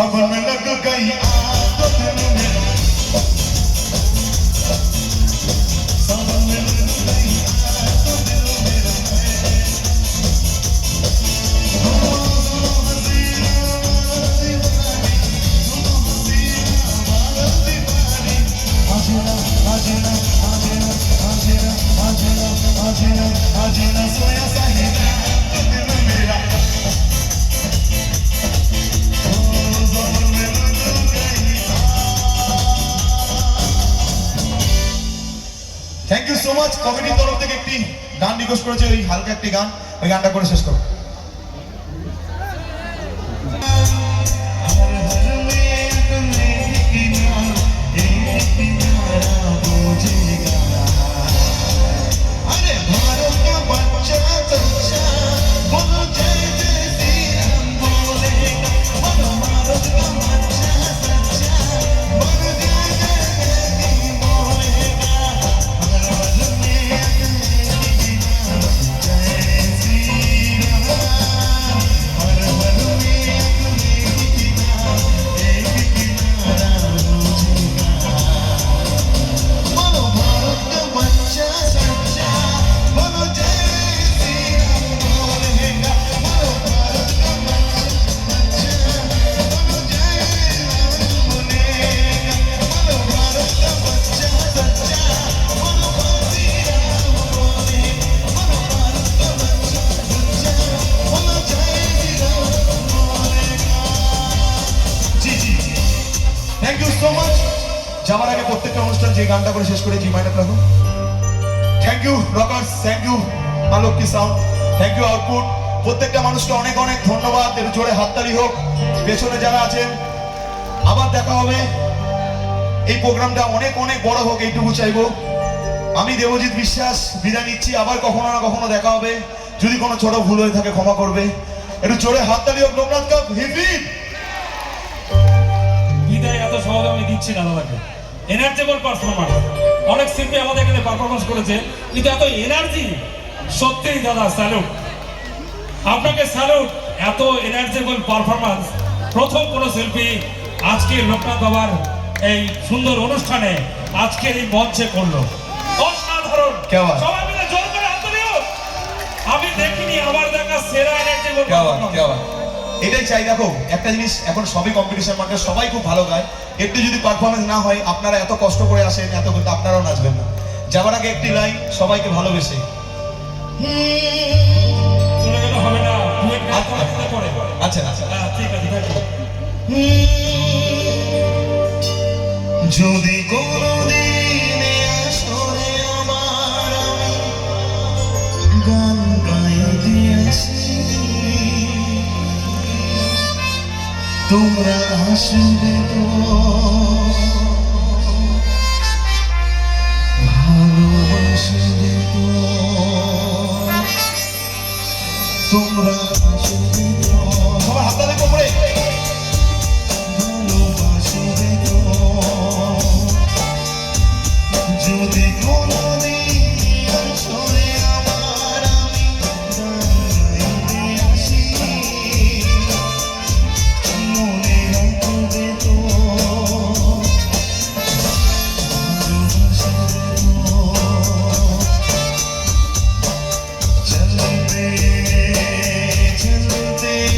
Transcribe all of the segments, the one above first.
सब में लग गई आग दिल मेरा, सब में लग गई आग दिल मेरा आजना सोया साहिबा दिल मेरा थैंक यू सो मच कमिটির তরফ থেকে একটি গান রিকোয়েস্ট করেছে ওই হালকা একটি গান ওই গানটা করে শেষ করো थैंक यू सो मच যাওয়ার আগে প্রত্যেকটা অনুষ্ঠান যে গানটা করে শেষ করে জি মাইনাস রাখো thank you rockers thank you মালকি সাউন্ড থ্যাংক ইউ আউটপুট প্রত্যেকটা মানুষকে অনেক অনেক ধন্যবাদ এর জোরে হাততালি হোক পেছনে যারা আছেন আবার দেখা হবে এই প্রোগ্রামটা অনেক অনেক বড় হোক এইটুকু চাইবো আমি দেবজিৎ বিশ্বাস বিদায় নিচ্ছি আবার কখনো না কখনো দেখা হবে যদি কোনো ছোট ভুল হয়ে থাকে ক্ষমা করবে একটু জোরে হাততালি হোক লোকনাথ কাপ হিপি এত সহজে আমি দিচ্ছি না দাদাকে এনার্জেবল পারফরম্যান্স অনেক শিল্পী আমাদের এখানে পারফরম্যান্স করেছে কিন্তু এত এনার্জি সত্যিই দাদা স্যালুট আপনাকে স্যালুট এত এনার্জেবল পারফরম্যান্স প্রথম কোন শিল্পী আজকে লোকনাথ বাবার এই সুন্দর অনুষ্ঠানে আজকের এই মঞ্চে করলো অসাধারণ সবাই মিলে জোর করে হাত দিও আমি দেখিনি আবার দেখা সেরা এনার্জেবল পারফরম্যান্স এটাই চাই দেখো একটা জিনিস এখন সবই কম্পিটিশন মার্কেট সবাই খুব ভালো গায় একটু যদি পারফরমেন্স না হয় আপনারা এত কষ্ট করে আসেন এত কিন্তু আপনারাও নাচবেন না যাবার আগে একটি লাইন সবাইকে ভালোবেসে চলে গেলে হবে না ডুয়েট গান করতে পড়ে আচ্ছা আচ্ছা ঠিক আছে যদি কোনদিন আসরে আমার আমি গান গায়ে দিয়েছি তোমরা আসবে তো ভালোবাসবে তো তোমরা আসবে তো সবার হাত তালি কোমরে ভালোবাসবে তো যদি কোনদিন আসরে আমার আমি গান গাইতে আসি चलते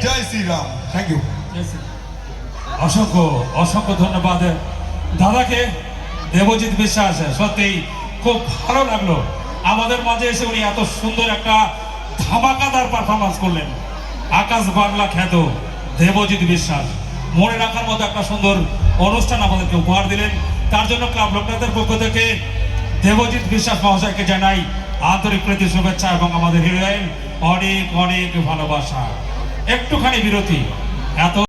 জয় শ্রীরাম। Thank you. অসংখ্য অসংখ্য ধন্যবাদ দাদাকে। দেবজিৎ বিশ্বাস, সত্যি খুব ভালো লাগলো আমাদের মাঝে এসে উনি এত সুন্দর একটা ধামাকাদার পারফরমেন্স করলেন। আকাশ বাংলা খ্যাত দেবজিৎ বিশ্বাস মনে রাখার মতো একটা সুন্দর অনুষ্ঠান আমাদেরকে উপহার দিলেন। তার জন্য ক্লাব লোকনাথের পক্ষ থেকে দেবজিৎ বিশ্বাস মহাশয়কে জানাই আন্তরিক প্রীতি শুভেচ্ছা এবং আমাদের হিরোইন অনেক অনেক ভালোবাসা। একটুখানি বিরতি। এত